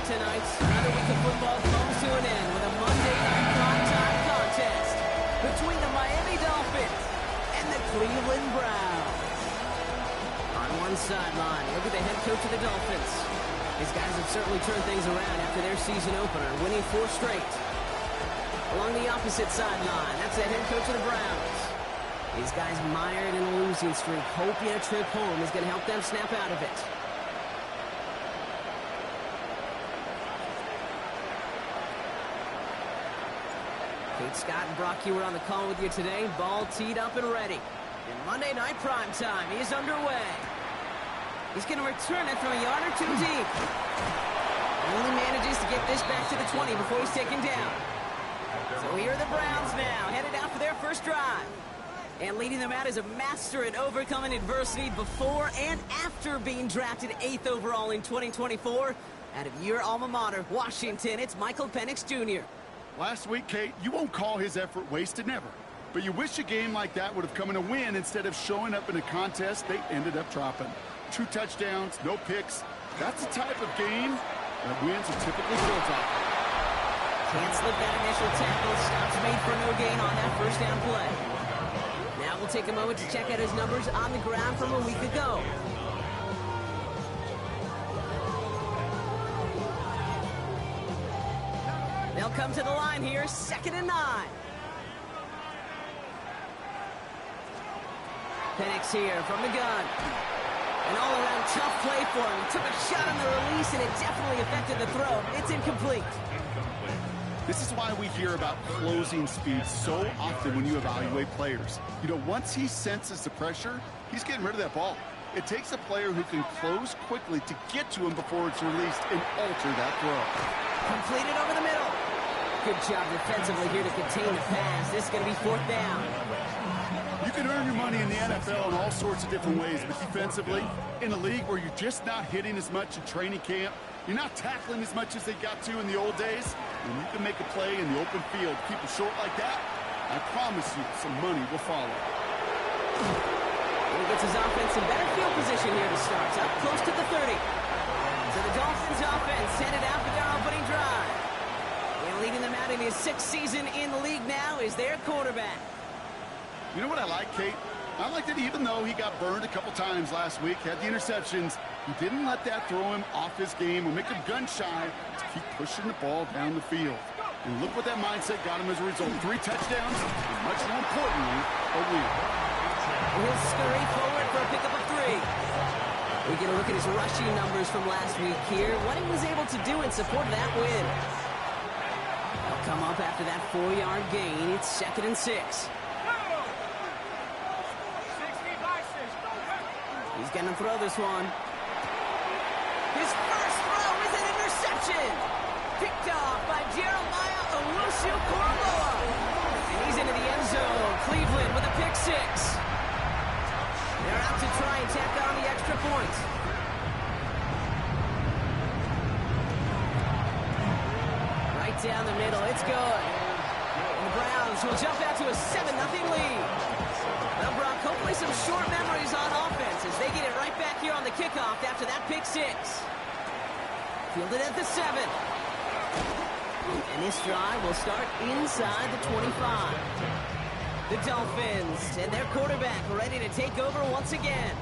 tonight. Another week of football comes to an end with a Monday night primetime contest between the Miami Dolphins and the Cleveland Browns. On one sideline, look at the head coach of the Dolphins. These guys have certainly turned things around after their season opener, winning 4 straight. Along the opposite sideline, that's the head coach of the Browns. These guys mired in a losing streak, hoping a trip home is going to help them snap out of it. Kate Scott and Brock Ewer on the call with you today. Ball teed up and ready. And Monday night primetime is underway. He's going to return it from a yard or 2 deep. Only manages to get this back to the 20 before he's taken down. So here are the Browns now, headed out for their first drive. And leading them out is a master at overcoming adversity before and after being drafted 8th overall in 2024. Out of your alma mater, Washington, it's Michael Penix Jr. Last week, Kate, you won't call his effort wasted, never. But you wish a game like that would have come in a win instead of showing up in a contest they ended up dropping. 2 touchdowns, no picks. That's the type of game that wins are typically built off. Can't slip that initial tackle. Stops made for no gain on that first down play. Now we'll take a moment to check out his numbers on the ground from a week ago. They'll come to the line here, 2nd and 9. Penix here from the gun. An all-around tough play for him. He took a shot on the release, and it definitely affected the throw. It's incomplete. This is why we hear about closing speed so often when you evaluate players. You know, once he senses the pressure, he's getting rid of that ball. It takes a player who can close quickly to get to him before it's released and alter that throw. Completed over the middle. Good job defensively here to contain the pass. This is going to be 4th down. You can earn your money in the NFL in all sorts of different ways, but defensively, in a league where you're just not hitting as much in training camp, you're not tackling as much as they got to in the old days, and you can make a play in the open field, keep it short like that, I promise you some money will follow. And he gets his offense in better field position here to start. Up close to the 30. So the Dolphins offense headed out for their opening drive. And leading them out in his 6th season in the league now is their quarterback. You know what I like, Kate? I like that even though he got burned a couple times last week, had the interceptions, he didn't let that throw him off his game or make him gun-shy to keep pushing the ball down the field. And look what that mindset got him as a result. 3 touchdowns, and much more importantly, a win. He'll scurry forward for a pickup of 3. We get a look at his rushing numbers from last week here. What he was able to do in support of that win. He'll come up after that 4-yard gain. It's 2nd and 6. He's going to throw this one. His first throw is an interception. Picked off by Jeremiah Owusu-Koramoah. And he's into the end zone. Cleveland with a pick 6. They're out to try and tack on the extra point. Right down the middle. It's good. And the Browns will jump out to a 7-0 lead. Now, Brock, hopefully some short memories on offense as they get it right back here on the kickoff after that pick 6. Fielded at the 7. And this drive will start inside the 25. The Dolphins and their quarterback ready to take over once again.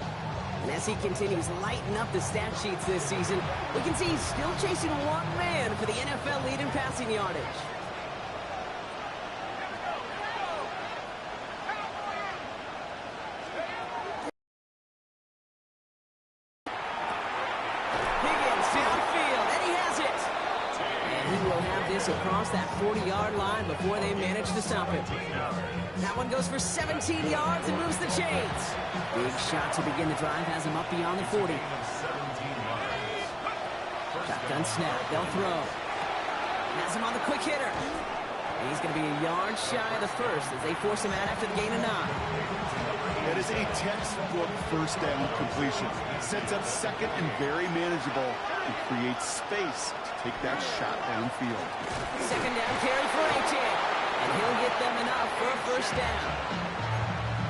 And as he continues lighting up the stat sheets this season, we can see he's still chasing one man for the NFL lead in passing yardage. Across that 40-yard line before they manage to stop it. That one goes for 17 yards and moves the chains. Big shot to begin the drive has him up beyond the 40. Shotgun snap. They'll throw. Has him on the quick hitter. He's going to be a yard shy of the first as they force him out after the gain of 9. That is a textbook first down completion. Sets up 2nd and very manageable and creates space to take that shot downfield. 2nd down carry for H.A. And he'll get them enough for a first down.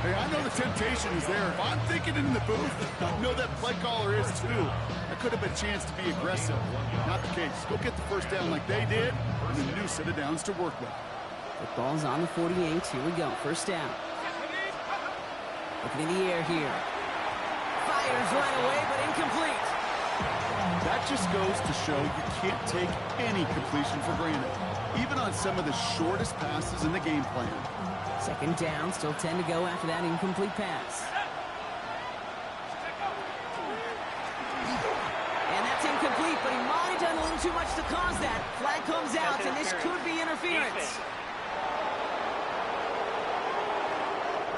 Hey, I know the temptation is there. If I'm thinking in the booth, I know that play caller is too. That could have been a chance to be aggressive. Not the case. Go get the first down like they did, and a new set of downs to work with. Football's on the 48. Here we go. First down. Looking in the air here. Fires right away, but incomplete. That just goes to show you can't take any completion for granted, even on some of the shortest passes in the game plan. Second down, still 10 to go after that incomplete pass. And that's incomplete, but he might have done a little too much to cause that. Flag comes out, and this could be interference.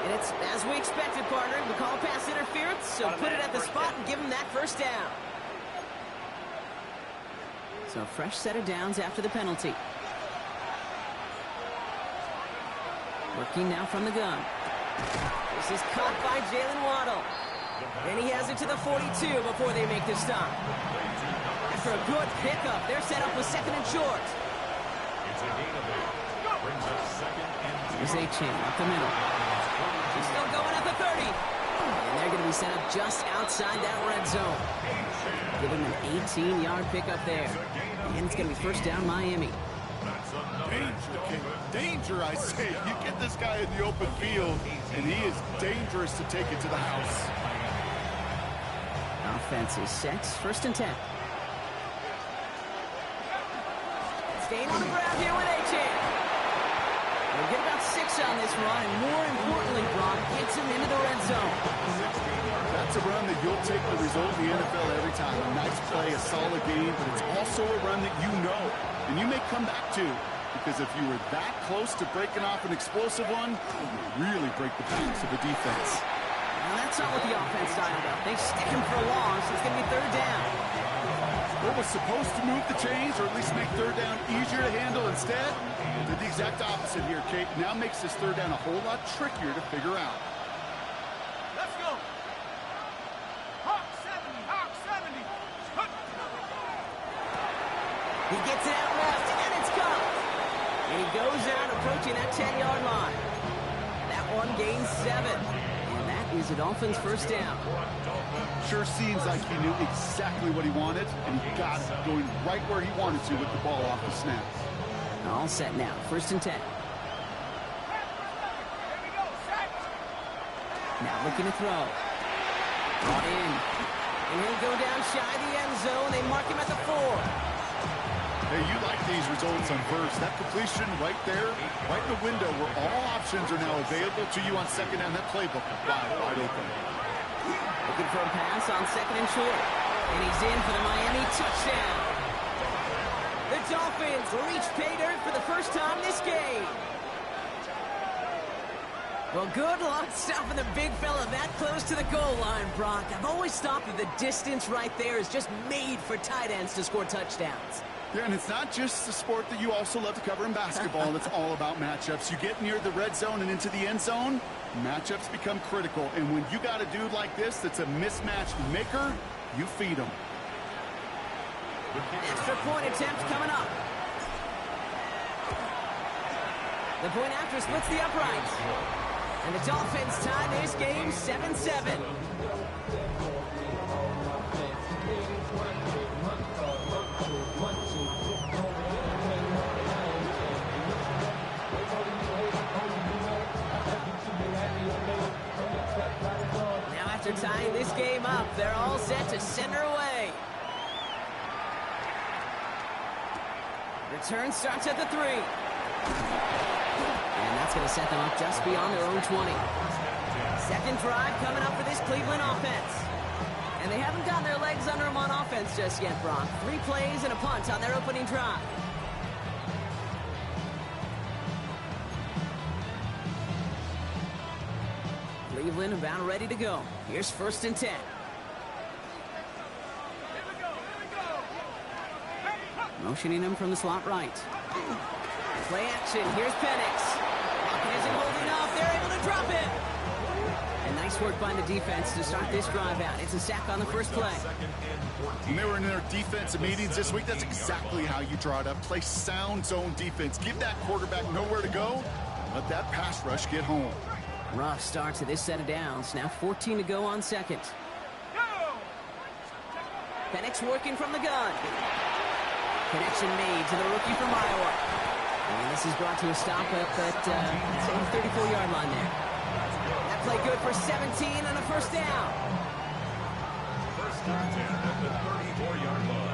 And it's as we expected, partner. We call pass interference, so put it at the spot and give him that first down. So fresh set of downs after the penalty. Working now from the gun. This is caught by Jalen Waddle. And he has it to the 42 before they make the stop. After a good pickup, they're set up with second and short. Here's A-Chain up the middle. He's still going at the 30. And they're going to be set up just outside that red zone. Giving an 18-yard pickup there. And it's going to be first down Miami. Danger, King. Danger, I say. You get this guy in the open field, and he is dangerous to take it to the house. Offense is set. First and 10. Staying on the ground here with A-Chain. We'll get about 6 on this run, and more importantly, Brock gets him into the red zone. That's a run that you'll take the result in the NFL every time. A nice play, a solid game, but it's also a run that you know, and you may come back to. Because if you were that close to breaking off an explosive one, it would really break the backs of the defense. Well, that's not what the offense dialed up. They stick him for a loss. It's going to be third down. What was supposed to move the chains, or at least make third down easier to handle instead, did the exact opposite here, Kate. Now makes this third down a whole lot trickier to figure out. Let's go. Hawk 70, Hawk 70. He gets it out left, and it's caught. And he goes out approaching that 10-yard line. That one gains 7. And that is a Dolphins first down. Sure seems like he knew exactly what he wanted, and he got it going right where he wanted to with the ball off the snap. All set now. First and 10. Now looking to throw. Brought in. And he'll go down shy of the end zone. They mark him at the 4. Hey, you like these results on first. That completion right there, right in the window where all options are now available to you on second down. That playbook is wide open. Looking for a pass on second and short. And he's in for the Miami touchdown. The Dolphins reach pay dirt for the first time this game. Well, good luck stopping the big fella that close to the goal line, Brock. I've always thought that the distance right there is just made for tight ends to score touchdowns. Yeah, and it's not just the sport that you also love to cover in basketball. It's all about matchups. You get near the red zone and into the end zone, matchups become critical. And when you got a dude like this that's a mismatch maker, you feed him. Extra point attempt coming up. The point after splits the uprights. And the Dolphins tie this game 7-7. Now after tying this game up, they're all set to send her away. Return starts at the 3. And that's going to set them up just beyond their own 20. Second drive coming up for this Cleveland offense. And they haven't gotten their legs under them on offense just yet, Brock. 3 plays and a punt on their opening drive. Cleveland about ready to go. Here's first and 10. Motioning him from the slot right. Play action. Here's Penix. Pocket isn't holding up. They're able to drop it. And nice work by the defense to start this drive out. It's a sack on the first play. When they were in their defensive meetings this week, that's exactly how you draw it up. Play sound zone defense. Give that quarterback nowhere to go. Let that pass rush get home. Rough start to this set of downs. Now 14 to go on second. Penix working from the gun. Connection made to the rookie from Iowa. And this is brought to a stop up at, say, the 34-yard line there. That play good for 17 and a first down. First and 10 at the 34-yard line.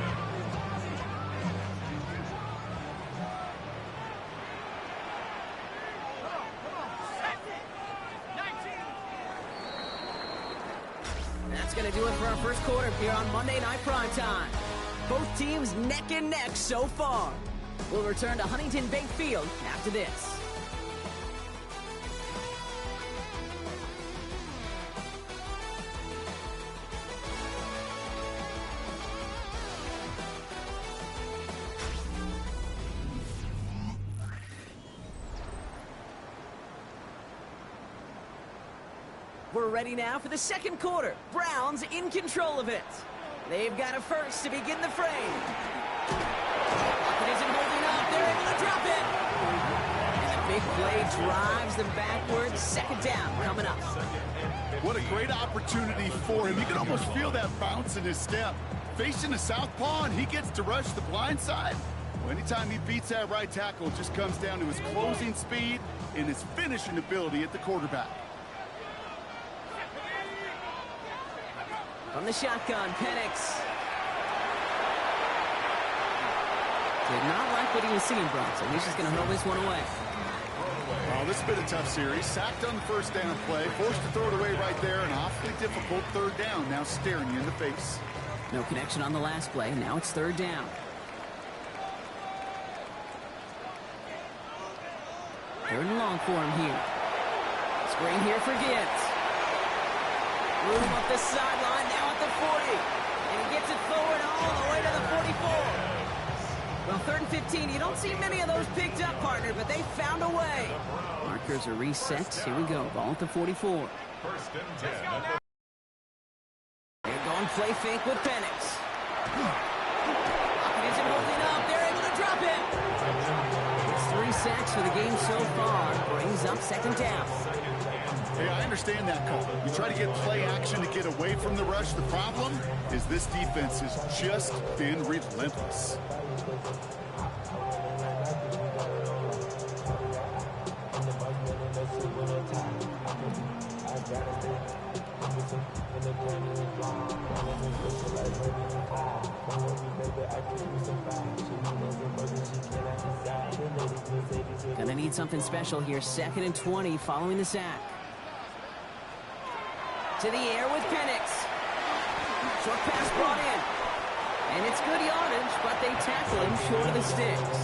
That's going to do it for our first quarter here on Monday Night Primetime. Both teams neck and neck so far. We'll return to Huntington Bank Field after this. We're ready now for the second quarter. Browns in control of it. They've got a first to begin the frame. It isn't holding up. They're able to drop it. And the big play drives them backwards. Second down coming up. What a great opportunity for him. You can almost feel that bounce in his step. Facing the southpaw, and he gets to rush the blind side. Well, anytime he beats that right tackle, it just comes down to his closing speed and his finishing ability at the quarterback. From the shotgun, Penix. Did not like what he was seeing, Brock, so he's just going to hurl this one away. Oh, this has been a tough series. Sacked on the first down play, forced to throw it away right there, an awfully difficult third down now staring you in the face. No connection on the last play. Now it's third down. Third and long for him here. Screen here for Gibbs. Room up the sideline, now at the 40. And he gets it forward all the way to the 44. Well, third and 15, you don't see many of those picked up, partner, but they found a way. Markers are reset. Here we go, ball at the 44. First and 10. They're going play fake with Penix. It isn't holding up. They're able to drop it. It's 3 sacks for the game so far. Brings up second down. Hey, I understand that call. You try to get play action to get away from the rush. The problem is this defense has just been relentless. Gonna need something special here. Second and 20 following the sack. To the air with Penix. Short pass brought in. And it's good yardage, but they tackle him short of the sticks.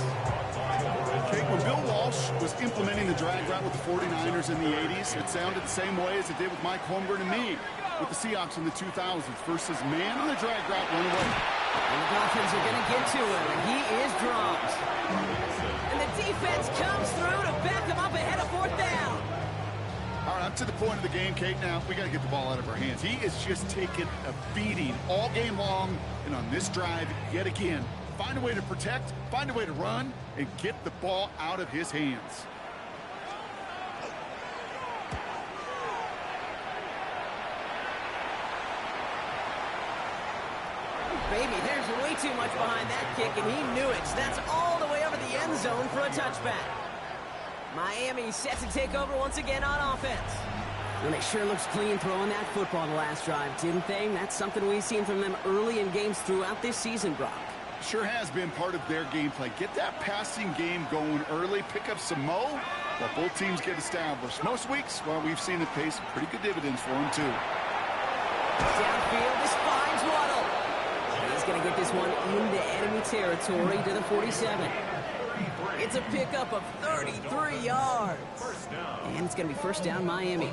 Okay, when Bill Walsh was implementing the drag route with the 49ers in the 80s, it sounded the same way as it did with Mike Holmgren and me with the Seahawks in the 2000s versus man on the drag route run away. And the Dolphins are going to get to him, and he is dropped. And the defense comes through to back him up ahead of fourth down. All right, up to the point of the game, Kate. Now, we got to get the ball out of our hands. He is just taking a beating all game long, and on this drive, yet again, find a way to protect, find a way to run, and get the ball out of his hands. Baby, there's way too much behind that kick, and he knew it. That's all the way over the end zone for a touchback. Miami set to take over once again on offense. Well, they sure looks clean throwing that football the last drive, didn't they? That's something we've seen from them early in games throughout this season, Brock. Sure has been part of their gameplay. Get that passing game going early, pick up some mo, while both teams get established. Most weeks, well, we've seen it pay some pretty good dividends for them, too. Downfield, this finds Waddle. He's going to get this one into enemy territory to the 47. It's a pickup of 33 yards. And it's going to be first down Miami.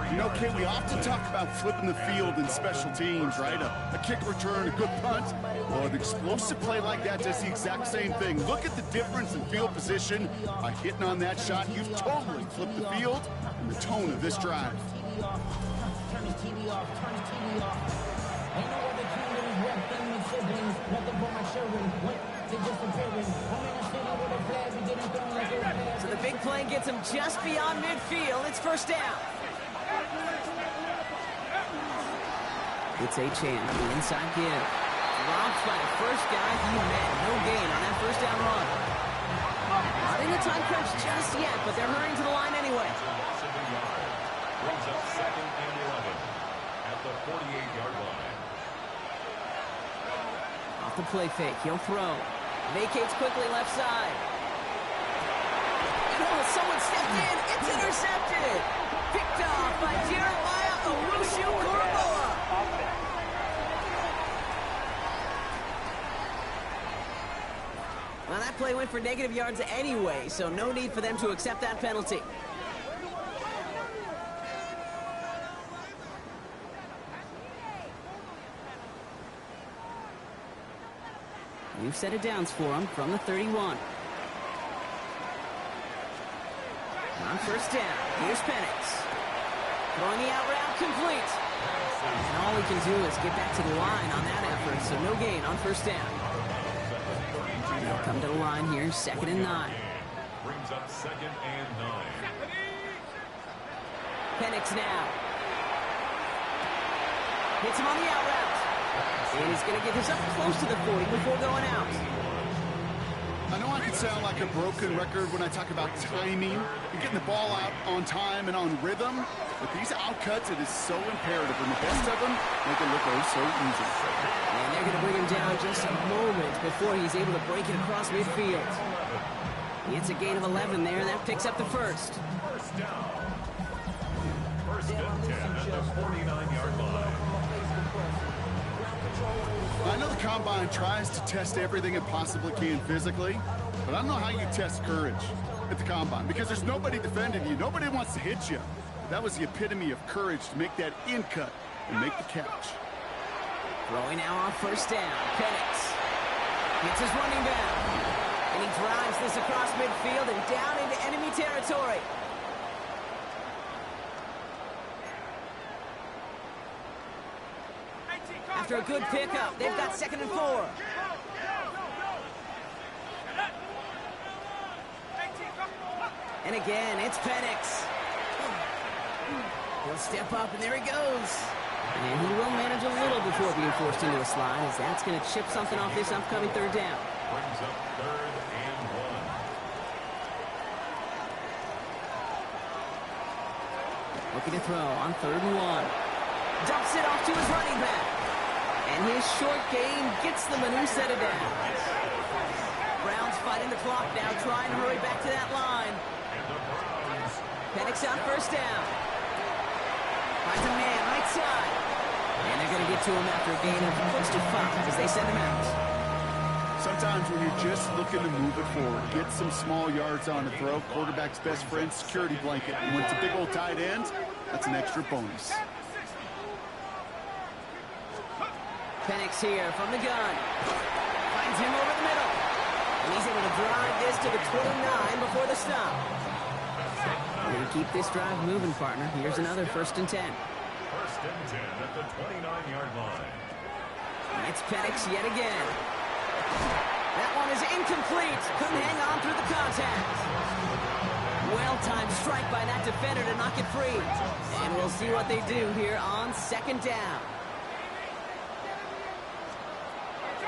You know, Kate, we often talk about flipping the field in special teams, right? A kick return, a good punt. Well, an explosive play like that does the exact same thing. Look at the difference in field position. By hitting on that shot, you've totally flipped the field and the tone of this drive. So the big play play gets him just beyond midfield. It's first down. It's a chance. The inside give. Robbed by the first guy he met. No gain on that first down run. Not in the time crunch just yet, but they're hurrying to the line anyway. Brings up 2nd and 11 at the 48-yard line. Off the play fake. He'll throw. Vacates quickly left side. And oh, someone stepped in. It's intercepted. Picked off by Jeremiah Owusu-Koramoah. Well, that play went for negative yards anyway, so no need for them to accept that penalty. New set of downs for him from the 31. On first down, here's Penix. Throwing the out route complete. And all he can do is get back to the line on that effort, so no gain on first down. They'll come to the line here, 2nd and 9. Brings up 2nd and 9. Penix now. Hits him on the out route. And he's going to get this up close to the 40 before going out. I know I can sound like a broken record when I talk about timing and getting the ball out on time and on rhythm, but these outcuts, it is so imperative, and the best of them make it look oh so easy. And they're going to bring him down just a moment before he's able to break it across midfield. It's a gain of 11 there, and that picks up the first. First down. 1st and 10 at the 49-yard line. I know the Combine tries to test everything it possibly can physically, but I don't know how you test courage at the Combine, because there's nobody defending you. Nobody wants to hit you. That was the epitome of courage to make that in cut and make the catch. Throwing now on first down. Penix hits his running back. And he drives this across midfield and down into enemy territory. After a good pickup, they've got 2nd and 4. And again, it's Penix. He'll step up, and there he goes. And he will manage a little before being forced into a slide, as that's going to chip something off this upcoming 3rd down. Brings up 3rd and 1. Looking to throw on 3rd and 1. Dumps it off to his running back. And his short game gets them a new set of downs. Browns fighting the clock now, trying to hurry back to that line. Penix on first down. Finds a man right side. And they're going to get to him after a gain of close to 5 as they send him out. Sometimes when you're just looking to move it forward, get some small yards on the throw, quarterback's best friend, security blanket. And when it's a big old tight end, that's an extra bonus. Penix here from the gun. Finds him over the middle. And he's able to drive this to the 29 before the stop. And keep this drive moving, partner. Here's another 1st and 10. 1st and 10 at the 29-yard line. It's Penix yet again. That one is incomplete. Couldn't hang on through the contact. Well-timed strike by that defender to knock it free. And we'll see what they do here on 2nd down.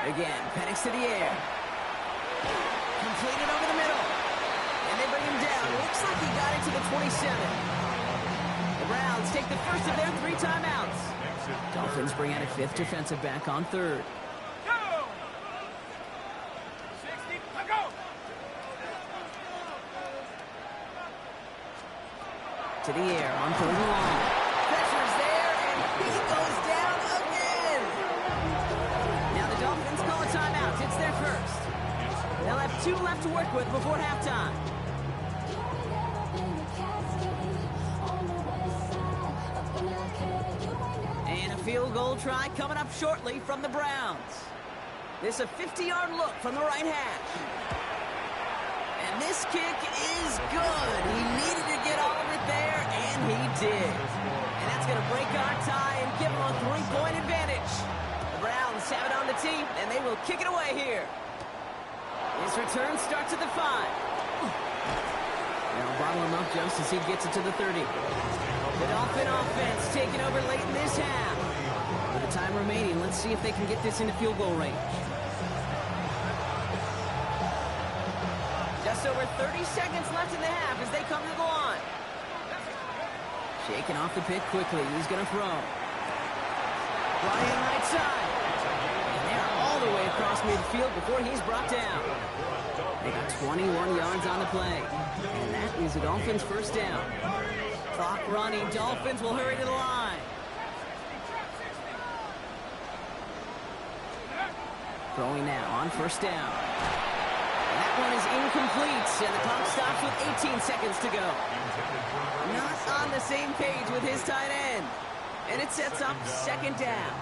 Again, Penix to the air. Completed over the middle. And they bring him down. Looks like he got it to the 27. The Browns take the first of their 3 timeouts. Dolphins bring out a 5th defensive back on 3rd. To the air on 3rd and long. Pressure's there, and he goes down again. Now the Dolphins call a timeout. It's their first. They'll have 2 left to work with before halftime. And a field goal try coming up shortly from the Browns. This a 50-yard look from the right hash. And this kick is good. He needed to get all of it there, and he did. And that's going to break our tie and give them a 3-point advantage. The Browns have it on the tee, and they will kick it away here. This return starts at the 5. They'll bottle him up just as he gets it to the 30. The Dolphin offense taking over late in this half. With the time remaining, let's see if they can get this into field goal range. Just over 30 seconds left in the half as they come to the line. Shaking off the pick quickly. He's going to throw. Flying right side. And they're all the way across midfield before he's brought down. They got 21 yards on the play. And that is the Dolphins' first down. Clock running. Dolphins will hurry to the line. Throwing now on first down. And that one is incomplete. And the clock stops with 18 seconds to go. Not on the same page with his tight end. And it sets up second down.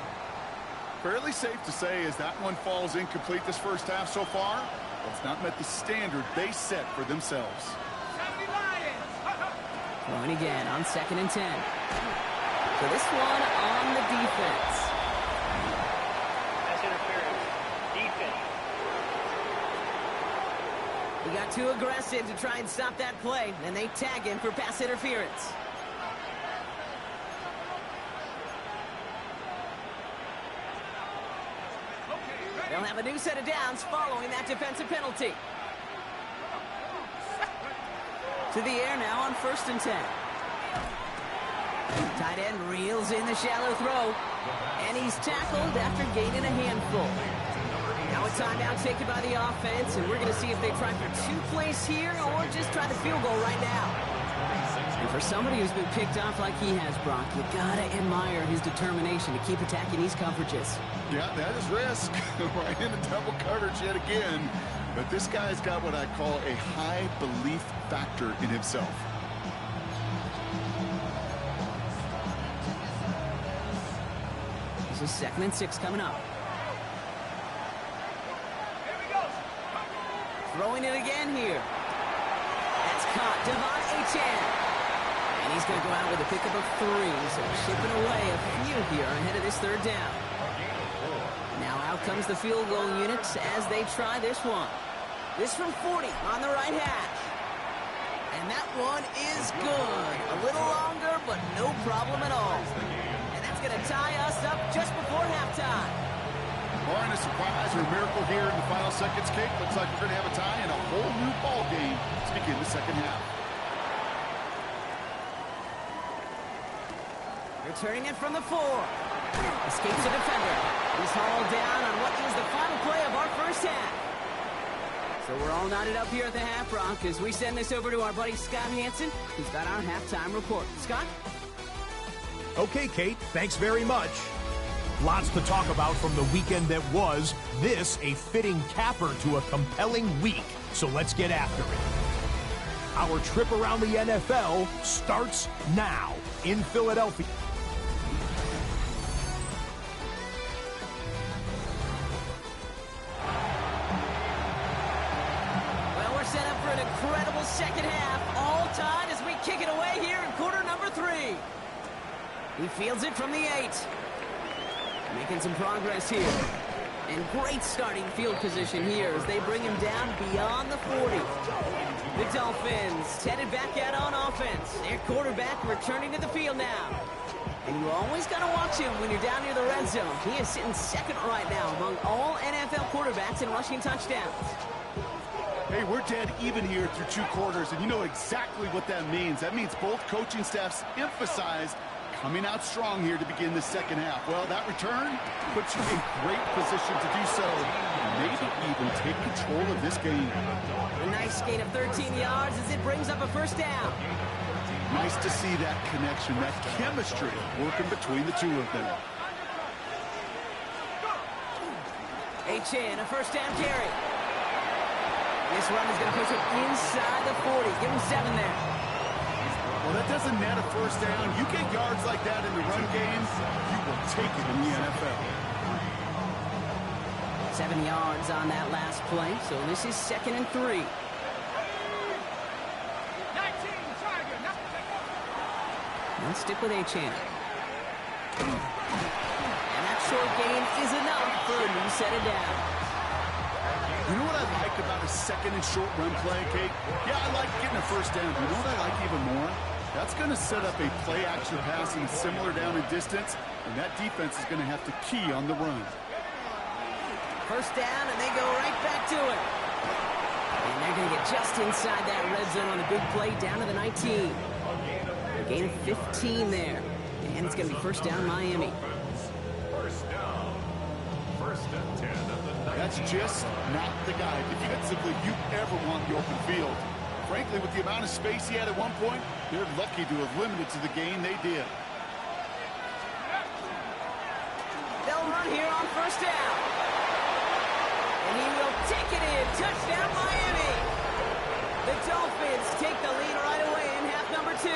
Fairly safe to say as that one falls incomplete this first half so far. It's not met the standard they set for themselves. Throwing again on 2nd and 10. So this one on the defense. That's interference. Defense. He got too aggressive to try and stop that play, and they tag him for pass interference. They'll have a new set of downs following that defensive penalty. To the air now on 1st and 10. Tight end reels in the shallow throw. And he's tackled after gaining a handful. Now a timeout taken by the offense, and we're going to see if they try for 2 plays here or just try the field goal right now. And for somebody who's been picked off like he has, Brock, you got to admire his determination to keep attacking these coverages. Yeah, that is risk. Right into double coverage yet again. But this guy's got what I call a high belief factor in himself. This is 2nd and 6 coming up. Throwing it again here. That's caught. Devon Achane. And he's going to go out with a pickup of 3. So shipping away a few here ahead of this 3rd down. Now out comes the field goal units as they try this one. This from 40 on the right hash. And that one is good. A little longer, but no problem at all. And that's going to tie us up just before halftime. Barring a surprise or a miracle here in the final seconds, Kate, looks like we're going to have a tie and a whole new ball game to begin the second half. Returning it from the 4. Escapes a defender. He's hauled down on what is the final play of our first half. So we're all knotted up here at the half, Brock, as we send this over to our buddy Scott Hansen, who's got our halftime report. Scott? Okay, Kate, thanks very much. Lots to talk about from the weekend that was. This a fitting capper to a compelling week. So let's get after it. Our trip around the NFL starts now in Philadelphia. Well, we're set up for an incredible second half. All tied as we kick it away here in quarter number 3. He fields it from the 8. Making some progress here. And great starting field position here as they bring him down beyond the 40. The Dolphins headed back out on offense. Their quarterback returning to the field now. And you always got to watch him when you're down near the red zone. He is sitting second right now among all NFL quarterbacks in rushing touchdowns. Hey, we're dead even here through 2 quarters, and you know exactly what that means. That means both coaching staffs emphasize coming out strong here to begin the second half. Well, that return puts you in great position to do so. Maybe even take control of this game. A nice gain of 13 yards as it brings up a first down. Nice to see that connection, that chemistry working between the 2 of them. Achane, a first down carry. This run is going to push it inside the 40. Give him 7 there. Well, that doesn't net a first down. You get yards like that in the run game, you will take it in the NFL. 7 yards on that last play, so this is 2nd and 3. Let's stick with Achane. And that short gain is enough for a new set of downs. You know what I like about a second and short run play, Kate? Yeah, I like getting a first down. You know what I like even more? That's going to set up a play-action pass in a similar down and distance, and that defense is going to have to key on the run. First down, and they go right back to it. And they're going to get just inside that red zone on a big play down to the 19. A gain of 15 there. And it's going to be first down Miami. First down. First and 10 of the night. That's just not the guy defensively you ever want the open field. Frankly, with the amount of space he had at one point, they're lucky to have limited to the gain they did. They'll run here on first down. And he will take it in. Touchdown, Miami. The Dolphins take the lead right away in half number 2.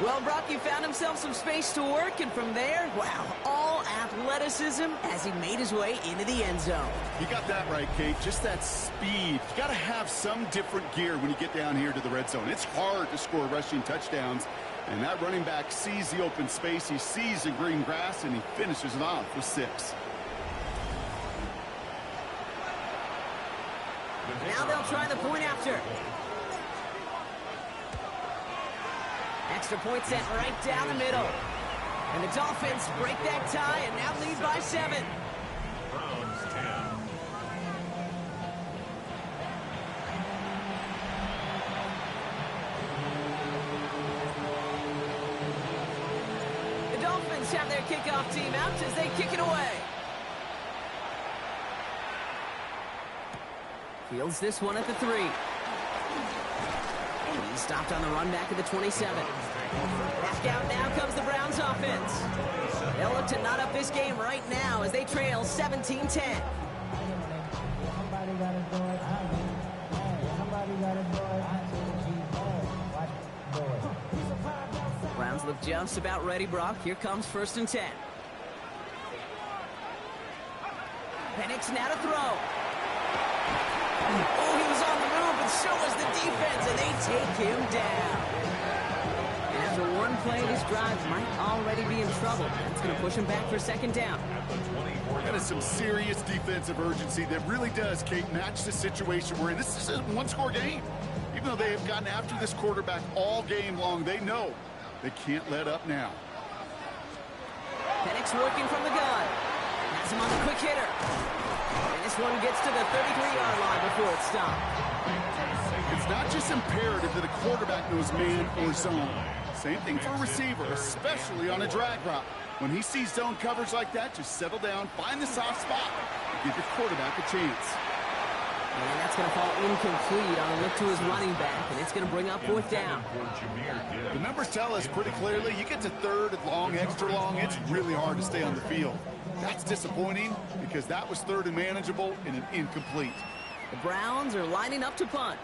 Well, Brock, he found himself some space to work, and from there, wow, all athleticism as he made his way into the end zone. You got that right, Kate. Just that speed. You got to have some different gear when you get down here to the red zone. It's hard to score rushing touchdowns, and that running back sees the open space, he sees the green grass, and he finishes it off with 6. Now they'll try the point after. Extra point set right down the middle. And the Dolphins break that tie and now lead by 7. Browns 10. The Dolphins have their kickoff team out as they kick it away. Fields this one at the 3. He stopped on the run back at the 27. Back out now comes the Browns offense. They'll look to knot up this game right now as they trail 17-10. Browns look just about ready, Brock. Here comes first and 10. Penix now to throw. Oh, he was on the move, and so was the defense, and they take him down. And after one play, this drive might already be in trouble. That's going to push him back for second down. That is some serious defensive urgency that really does, Kate, match the situation we're in. This is a one-score game. Even though they have gotten after this quarterback all game long, they know they can't let up now. Penix working from the gun. Has him on the quick hitter. And this one gets to the 33-yard line before it's stopped. It's not just imperative that a quarterback knows man or zone. Same thing for a receiver, especially on a drag route. When he sees zone coverage like that, just settle down, find the soft spot, and give your quarterback a chance. And that's going to fall incomplete on a look to his running back, and it's going to bring up fourth down. The numbers tell us pretty clearly, you get to third and long, extra long, it's really hard to stay on the field. That's disappointing because that was third and manageable and an incomplete. The Browns are lining up to punt.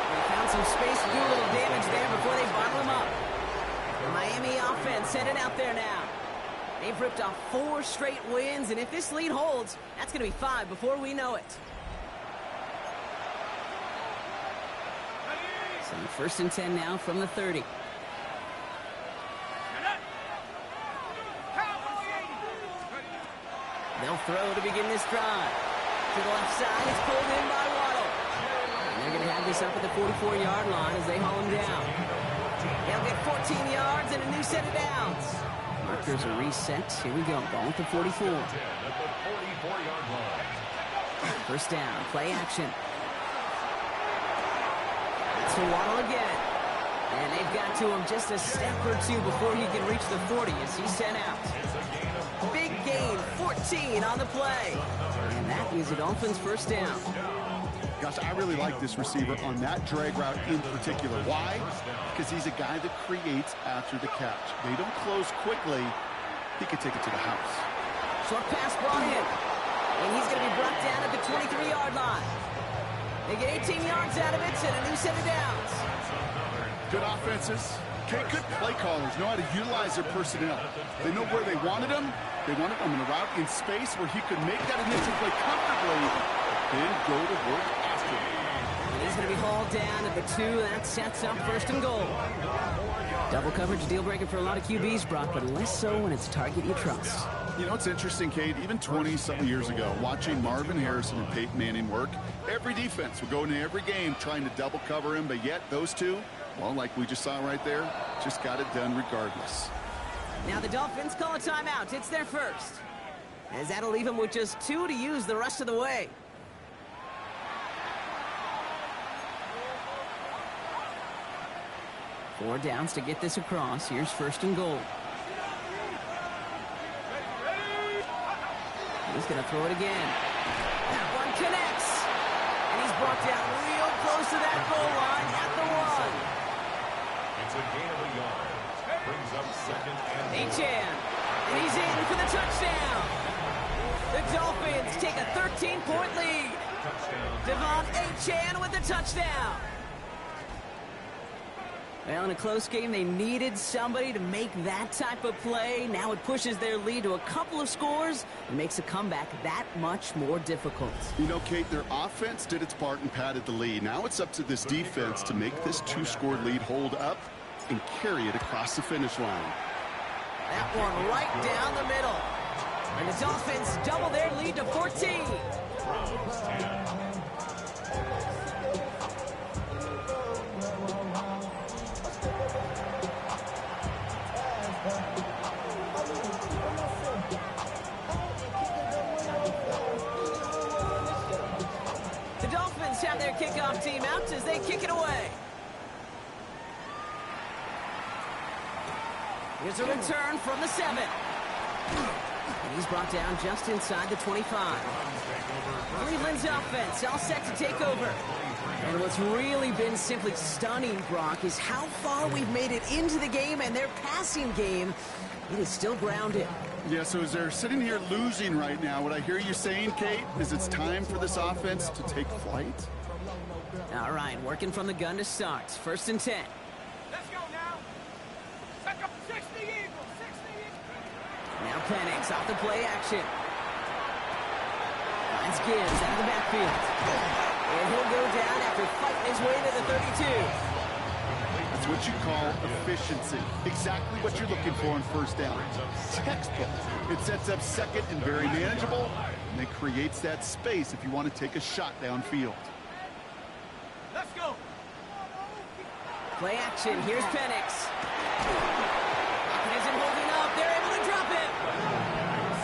They found some space to do a little damage there before they bottle him up. The Miami offense headed out there now. They've ripped off 4 straight wins, and if this lead holds, that's going to be 5 before we know it. So first and 10 now from the 30. They'll throw to begin this drive. To the left side, it's pulled in by Waddle. And they're going to have this up at the 44-yard line as they haul him down. They'll get 14 yards and a new set of downs. Markers are reset. Here we go. Ball at the 44. First down, play action. To Waddle again. And they've got to him just a step or two before he can reach the 40 as he's sent out. Big gain, 14 on the play. And that is the Dolphins' first down. Gosh, I really like this receiver on that drag route in particular. Why? Because he's a guy that creates after the catch. They don't close quickly. He could take it to the house. Short pass brought in. And he's going to be brought down at the 23-yard line. They get 18 yards out of it and a new set of downs. Good offenses. Okay, good play callers know how to utilize their personnel. They know where they wanted him. They wanted him in a route in space where he could make that initial play comfortably, then go to work after. And he's going to be hauled down at the 2. That sets up 1st and goal. Double coverage deal breaker for a lot of QBs, Brock, but less so when it's a target you trust. You know, it's interesting, Kate, even 20-something years ago, watching Marvin Harrison and Peyton Manning work, every defense would go into every game trying to double cover him, but yet those two, well, like we just saw right there, just got it done regardless. Now the Dolphins call a timeout. It's their first, as that'll leave them with just 2 to use the rest of the way. Four downs to get this across. Here's 1st and goal. He's going to throw it again. That one connects. And he's brought down real close to that goal line at the 1. It's a gain of a yard. Brings up 2nd and Achan. And he's in for the touchdown. The Dolphins take a 13-point lead. Devon Achan with the touchdown. Well, in a close game, they needed somebody to make that type of play. Now it pushes their lead to a couple of scores and makes a comeback that much more difficult. You know, Kate, their offense did its part and padded the lead. Now it's up to this defense to make this 2-score lead hold up and carry it across the finish line. That one right down the middle. And the Dolphins double their lead to 14. The Dolphins have their kickoff team out as they kick it away. Here's a return from the 7. And he's brought down just inside the 25. Cleveland's offense all set to take over. And what's really been simply stunning, Brock, is how far we've made it into the game, and their passing game, it is still grounded. Yeah, so as they're sitting here losing right now, what I hear you saying, Kate, is it's time for this offense to take flight? All right, working from the gun to start. 1st and 10. Let's go now. Back up 60 Eagles. 60 Eagles. Now Penix off the play action. Finds Gibbs out of the backfield. And he'll go down after fighting his way to the 32. That's what you call efficiency. Exactly what you're looking for on 1st down. Textbook. It sets up 2nd and very manageable, and it creates that space if you want to take a shot downfield. Let's go. Play action. Here's Penix. He isn't holding up. They're able to drop it.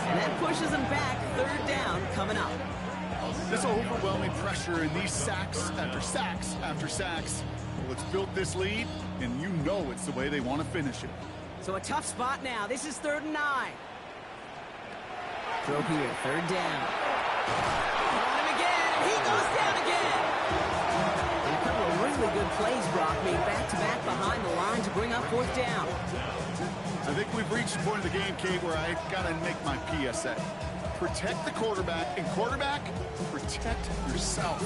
And that pushes them back. 3rd down coming up. This overwhelming pressure and these sacks after sacks after sacks. Well, it's built this lead, and you know it's the way they want to finish it. So a tough spot now. This is 3rd and 9. Throw here. 3rd down. On him again. He goes down again. And a couple of really good plays, Brock, made back-to-back behind the line to bring up 4th down. I think we've reached the point of the game, Kate, where I got to make my PSA. Protect the quarterback, and quarterback, protect yourself.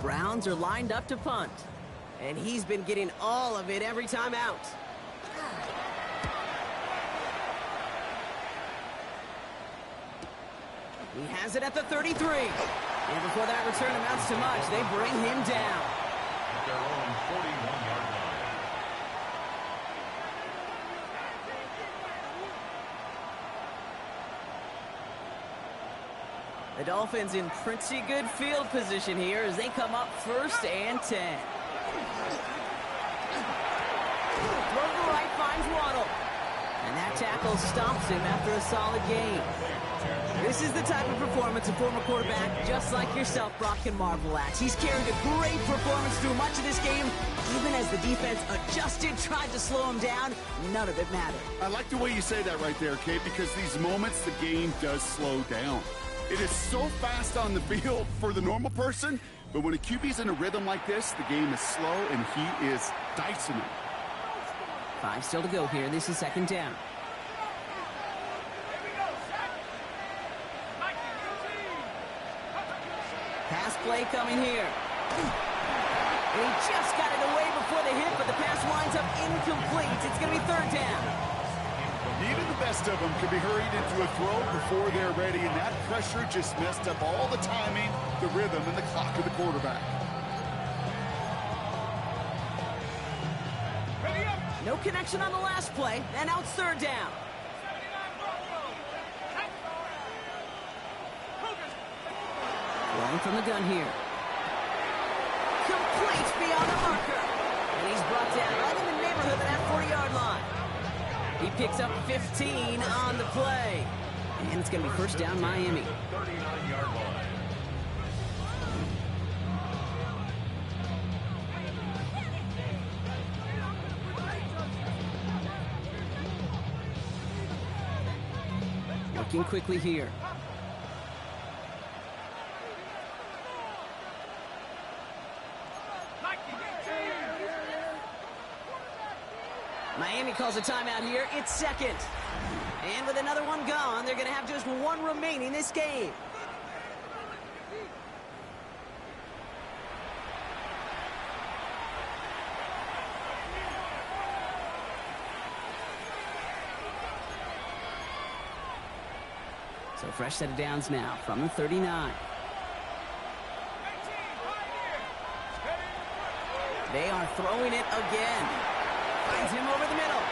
Browns are lined up to punt, and he's been getting all of it every time out. He has it at the 33. And before that return amounts to much, they bring him down. At their own 41-yard line. The Dolphins in pretty good field position here as they come up 1st and 10. Throw to the right, finds Waddle. And that tackle stops him after a solid gain. This is the type of performance a former quarterback just like yourself, Brock, can marvel at. He's carried a great performance through much of this game. Even as the defense adjusted, tried to slow him down, none of it mattered. I like the way you say that right there, Kate, because these moments the game does slow down. It is so fast on the field for the normal person, but when a QB's in a rhythm like this, the game is slow and he is dicing it. 5 still to go here. This is second down. Pass play coming here. And he just got it away before the hit, but the pass winds up incomplete. It's going to be third down. Even the best of them could be hurried into a throw before they're ready, and that pressure just messed up all the timing, the rhythm, and the clock of the quarterback. No connection on the last play, and now it's third down. Throwing from the gun here. Complete beyond the marker. And he's brought down right in the neighborhood of that 40-yard line. He picks up 15 on the play. And it's going to be first down Miami. 39-yard line. Working quickly here. Miami calls a timeout here. It's second. And with another one gone, they're going to have just one remaining this game. So fresh set of downs now from the 39. They are throwing it again. Finds him over the middle.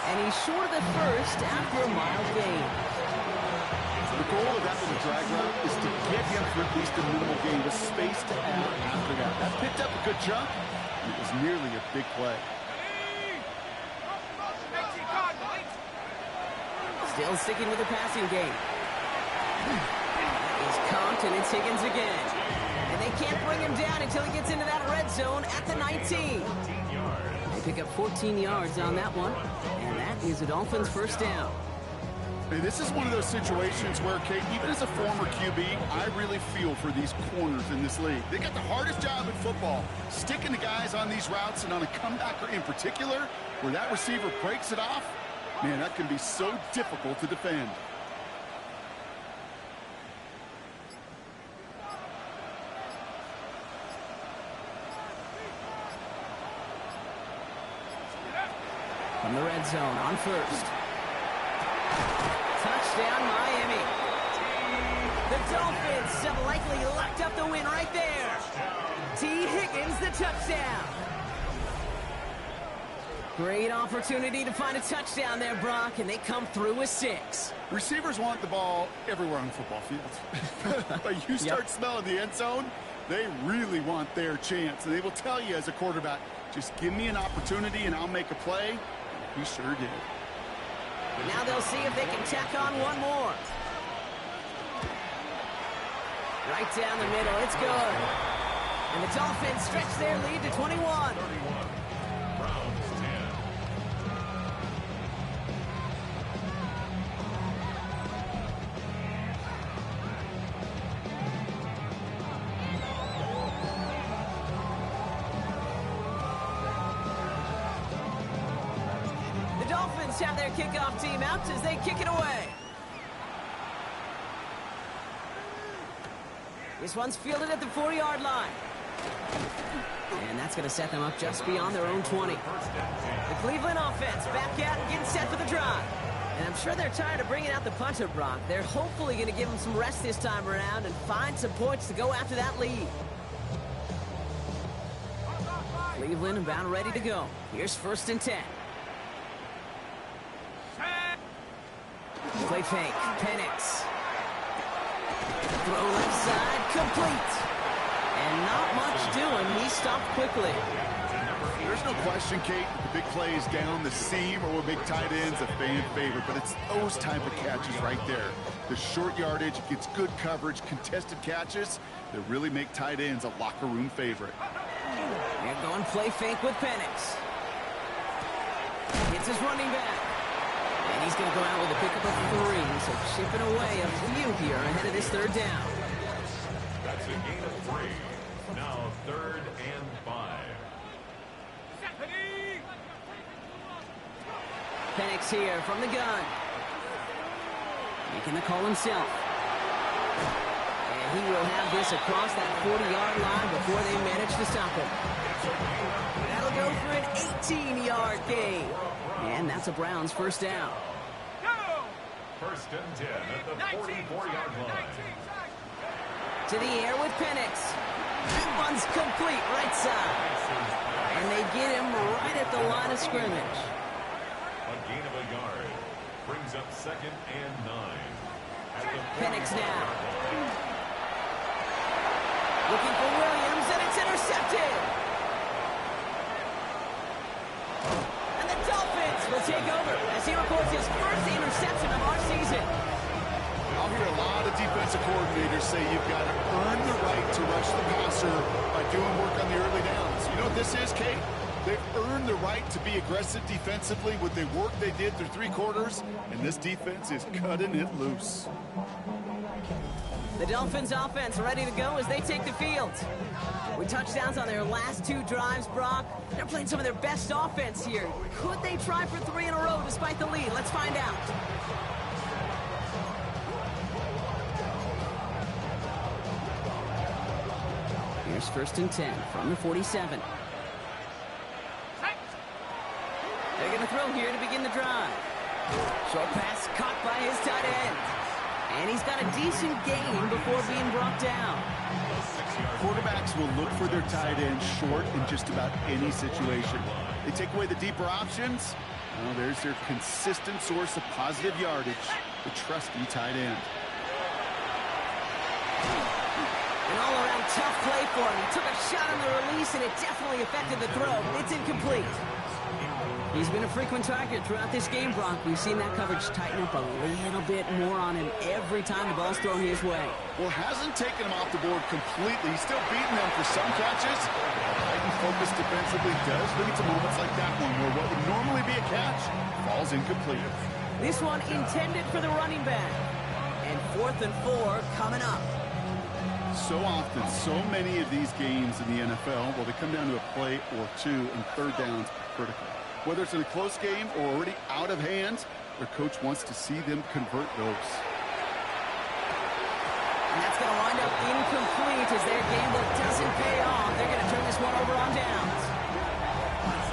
And he's short of the first after a mile gain. The goal of that little drag route is to get him for at least a minimal gain with space to add after that. That picked up a good chunk, and it was nearly a big play. Still sticking with the passing game. He's conked, and it's Higgins again. And they can't bring him down until he gets into that red zone at the 19. They pick up 14 yards on that one, and that is a Dolphins first down. Hey, this is one of those situations where, Kate, even as a former QB, I really feel for these corners in this league. They got the hardest job in football, sticking the guys on these routes and on a comebacker in particular, where that receiver breaks it off. Man, that can be so difficult to defend. From the red zone on first. Touchdown, Miami. The Dolphins have likely locked up the win right there. T. Higgins, the touchdown. Great opportunity to find a touchdown there, Brock, and they come through with 6. Receivers want the ball everywhere on the football field. But you start smelling the end zone, they really want their chance. And they will tell you as a quarterback, just give me an opportunity and I'll make a play. He sure did. Now they'll see if they can tack on one more. Right down the middle, it's good. And the Dolphins stretch their lead to 21. Browns 10. The Dolphins have their kickoff team out as they kick it away. This one's fielded at the 4-yard line. And that's going to set them up just beyond their own 20. The Cleveland offense back out and getting set for the drive. And I'm sure they're tired of bringing out the punter, Brock. They're hopefully going to give them some rest this time around and find some points to go after that lead. Cleveland about ready to go. Here's 1st and 10. Play fake. Penix. Throw left side. Complete. And not much doing. He stopped quickly. There's no question, Kate, the big plays down the seam or with big tight ends, a fan favorite, but it's those type of catches right there. The short yardage gets good coverage, contested catches that really make tight ends a locker room favorite. They're going play fake with Penix. It's his running back. And he's going to go out with a pickup of 3, so chipping away a few here ahead of this 3rd down. That's a gain of 3. Now 3rd and 5. Penix here from the gun. Making the call himself. And he will have this across that 40-yard line before they manage to stop him. That'll go for an 18-yard gain. And that's a Browns first down. First and 10 at the 44-yard line. To the air with Penix. That one's complete right side. And they get him right at the line of scrimmage. A gain of a yard. Brings up second and 9. At the Penix now. Looking for Williams, and it's intercepted. And the Dolphins will take over as he records his first interception of our season. I'll hear a lot of defensive coordinators say you've got to earn the right to rush the passer by doing work on the early downs. You know what this is, Kate? They've earned the right to be aggressive defensively with the work they did through 3 quarters, and this defense is cutting it loose. The Dolphins offense ready to go as they take the field. With touchdowns on their last 2 drives, Brock, they're playing some of their best offense here. Could they try for 3 in a row despite the lead? Let's find out. Here's first and 10 from the 47. They're going to throw here to begin the drive. Short pass caught by his tight end. And he's got a decent gain before being brought down. Quarterbacks will look for their tight end short in just about any situation. They take away the deeper options. Well, there's their consistent source of positive yardage, the trusty tight end. An all-around tough play for him. He took a shot on the release, and it definitely affected the throw. It's incomplete. He's been a frequent target throughout this game, Brock. We've seen that coverage tighten up a little bit more on him every time the ball's thrown his way. Well, hasn't taken him off the board completely. He's still beating them for some catches. Titan focus defensively does lead to moments like that one where what would normally be a catch falls incomplete. This one intended for the running back. And 4th and 4 coming up. So often, so many of these games in the NFL, well, they come down to a play or 2, and 3rd downs are critical. Whether it's in a close game or already out of hand, their coach wants to see them convert those. And that's going to wind up incomplete as their gamble doesn't pay off. They're going to turn this one over on downs.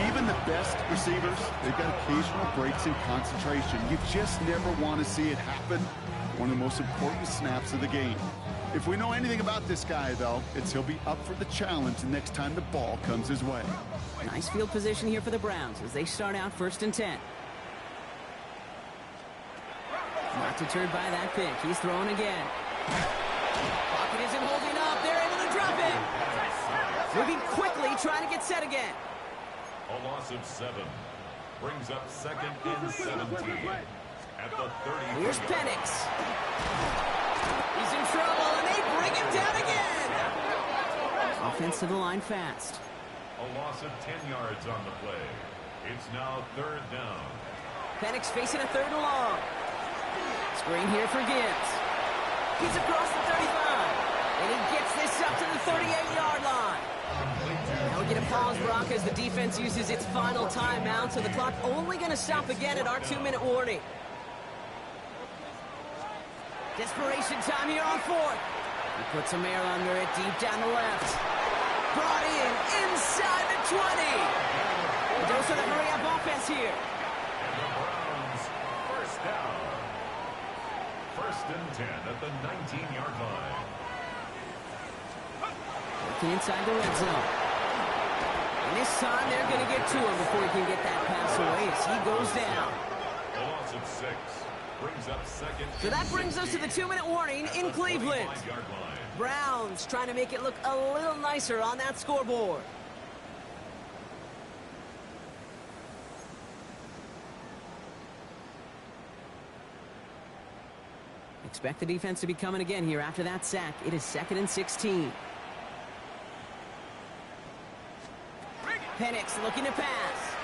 Even the best receivers, they've got occasional breaks in concentration. You just never want to see it happen. One of the most important snaps of the game. If we know anything about this guy, though, it's he'll be up for the challenge the next time the ball comes his way. Nice field position here for the Browns as they start out 1st and 10. Not deterred by that pick. He's throwing again. Pocket isn't holding up. They're able to drop it. Moving quickly, trying to get set again. A loss of 7. Brings up second and 17. At the 30. Here's Penix. He's in trouble, and they bring him down again. Offense to the line fast. A loss of 10 yards on the play. It's now 3rd down. Penix facing a 3rd and long. Screen here for Gibbs. He's across the 35. And he gets this up to the 38-yard line. Now we get a pause, Brock, as the defense uses its final timeout, so the clock only going to stop again at our 2-minute warning. Desperation time here on 4th. He puts some air under it deep down the left. Brought in inside the 20. A dose of the hurry-up offense here. And the Browns first down. 1st and 10 at the 19-yard line. Working inside the red zone. And this time they're going to get to him before he can get that pass away as he goes down. A loss of 6. Brings up second. So that brings us to the 2-minute warning in Cleveland. Browns trying to make it look a little nicer on that scoreboard. Expect the defense to be coming again here after that sack. It is 2nd and 16. Penix looking to pass.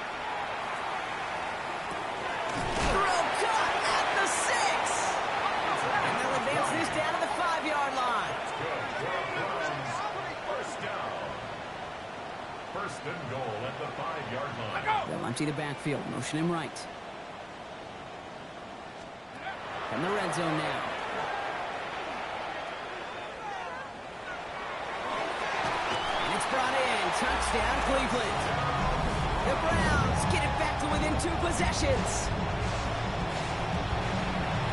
Throw caught at the 6. And they'll advance this down to the 5-yard line. First down. 1st and goal at the 5-yard line. They'll empty the backfield, motion him right. From the red zone now. And it's brought in. Touchdown, Cleveland. The Browns get it back to within 2 possessions.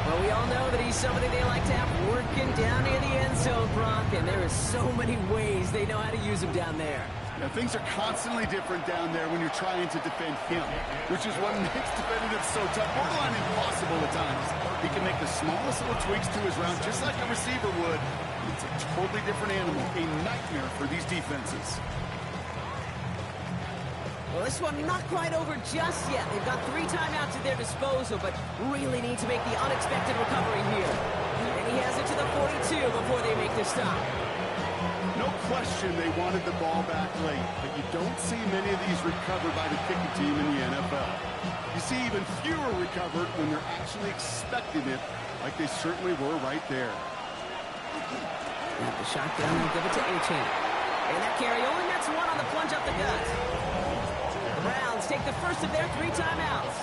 Well, we all know that he's somebody they like to have working down near the end zone, Brock, and there are so many ways they know how to use him down there. Yeah, things are constantly different down there when you're trying to defend him, which is what makes defending him so tough, borderline impossible at times. He can make the smallest little tweaks to his route, just like a receiver would. It's a totally different animal, a nightmare for these defenses. Well, this one not quite over just yet. They've got 3 timeouts at their disposal, but really need to make the unexpected recovery here. And he has it to the 42 before they make the stop. No question they wanted the ball back late, but you don't see many of these recovered by the kicking team in the NFL. You see even fewer recovered when they're actually expecting it, like they certainly were right there. At the shotgun, they'll give it to A-Chain. And that carry only nets 1 on the plunge up the gut. The Browns take the first of their 3 timeouts,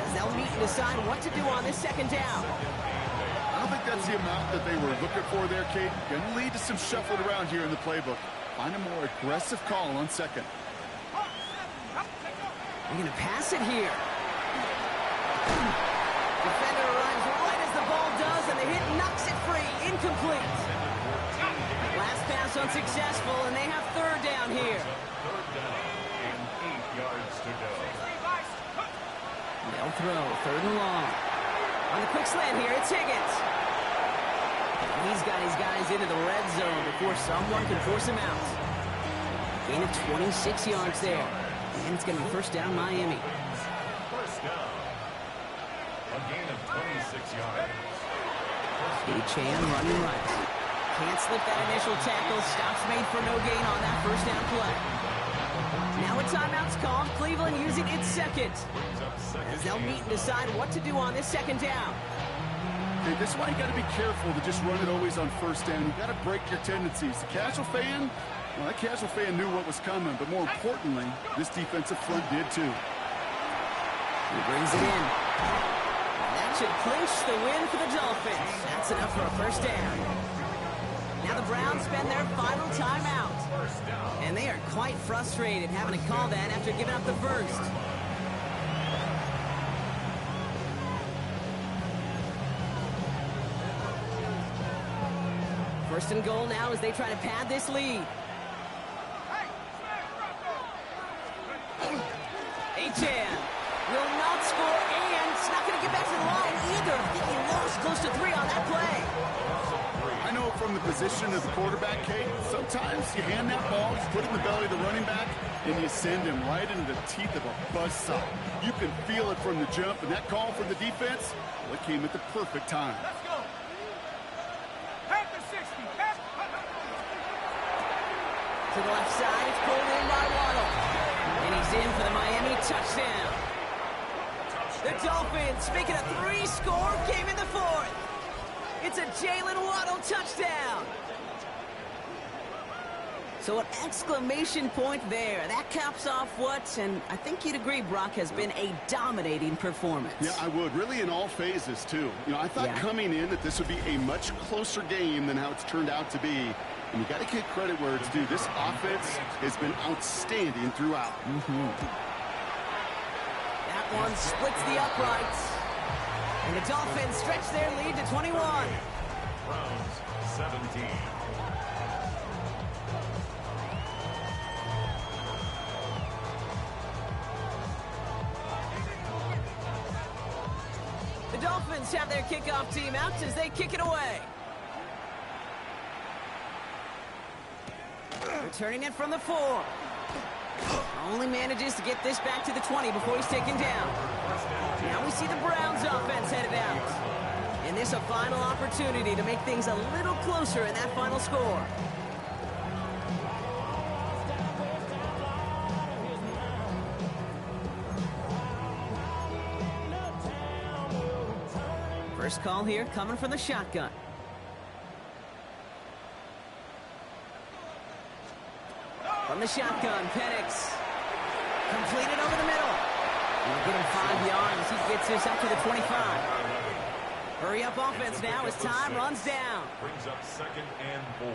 as they'll meet and decide what to do on this second down. I don't think that's the amount that they were looking for there, Kate. Going to lead to some shuffled around here in the playbook. Find a more aggressive call on second. They're going to pass it here. Defender arrives right as the ball does, and the hit knocks it free. Incomplete. Last pass unsuccessful, and they have 3rd down here. 3rd down and 8 yards to go. They'll throw 3rd and long. On the quick slant here, it's Higgins. And he's got his guys into the red zone before someone can force him out. Gain of 26 yards there. And it's going to be 1st down, Miami. 1st down. A gain of 26 yards. A-Chan running right. Can't slip that initial tackle. Stops made for no gain on that 1st down play. Now a timeout's called. Cleveland using its second, as they'll meet and decide what to do on this 2nd down. Okay, this is why you got to be careful to just run it always on 1st down. You got to break your tendencies. The casual fan, well, that casual fan knew what was coming, but more importantly, this defensive front did too. He brings it in. That should clinch the win for the Dolphins. That's enough for a 1st down. Now the Browns spend their final timeout. And they are quite frustrated having to call that after giving up the 1st. First and goal now as they try to pad this lead. A-Chan will not score, and it's not going to get back to the line either. I think he lost close to 3 on that play. I know from the position of the quarterback, Kate, sometimes you hand that ball, you put it in the belly of the running back, and you send him right into the teeth of a buzzsaw. You can feel it from the jump, and that call from the defense, well, it came at the perfect time. Let's go. Pass the 60. Pass. To the left side, it's pulled in by Waddle. And he's in for the Miami touchdown. The Dolphins making a 3-score game in the 4th. It's a Jalen Waddle touchdown. So an exclamation point there. That caps off what, and I think you'd agree, Brock, has been a dominating performance. Yeah, I would. Really in all phases, too. You know, I thought coming in that this would be a much closer game than how it's turned out to be. And you got to give credit where it's due. This offense has been outstanding throughout. That one splits the uprights. And the Dolphins stretch their lead to 21. Browns 17. The Dolphins have their kickoff team out as they kick it away. Returning it from the 4. Only manages to get this back to the 20 before he's taken down. Now we see the Browns offense headed out. And this a final opportunity to make things a little closer in that final score. First call here coming from the shotgun. From the shotgun, Penix. Completed over the middle. He'll get him 5 yards. He gets this up to the 25. Hurry up offense now as time runs down. Brings up 2nd and 4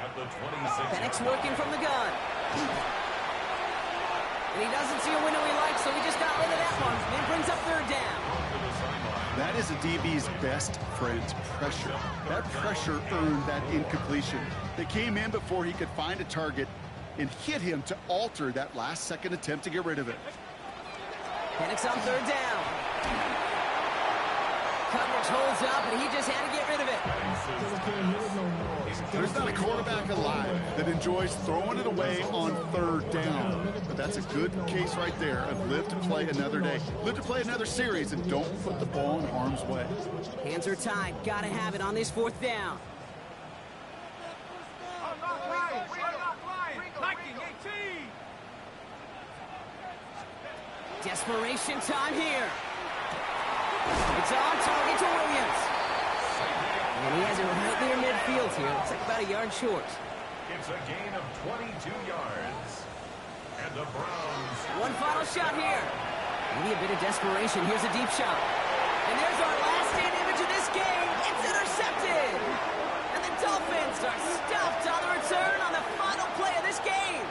at the 26. Penix working from the gun. And he doesn't see a window he likes, so he just got rid of that one. And it brings up 3rd down. That is a DB's best friend, pressure. That pressure earned that incompletion. They came in before he could find a target and hit him to alter that last-second attempt to get rid of it. Penix on 3rd down. Coverage holds up, and he just had to get rid of it. There's not a quarterback alive that enjoys throwing it away on 3rd down. But that's a good case right there of live to play another day. Live to play another series, and don't put the ball in harm's way. Hands are tied. Got to have it on this 4th down. Desperation time here. It's on target to Williams. And he has it right near midfield here. It's like about a yard short. It's a gain of 22 yards. And the Browns. One final shot here. Maybe a bit of desperation. Here's a deep shot. And there's our last stand image of this game. It's intercepted. And the Dolphins are stuffed on the return on the final play of this game.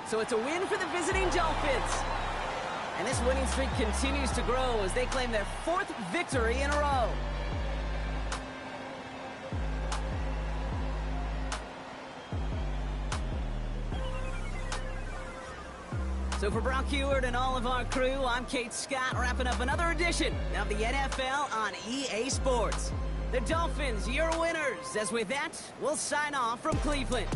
So it's a win for the visiting Dolphins. And this winning streak continues to grow as they claim their 4th victory in a row. So for Brock Heward and all of our crew, I'm Kate Scott, wrapping up another edition of the NFL on EA Sports. The Dolphins, your winners. As with that, we'll sign off from Cleveland.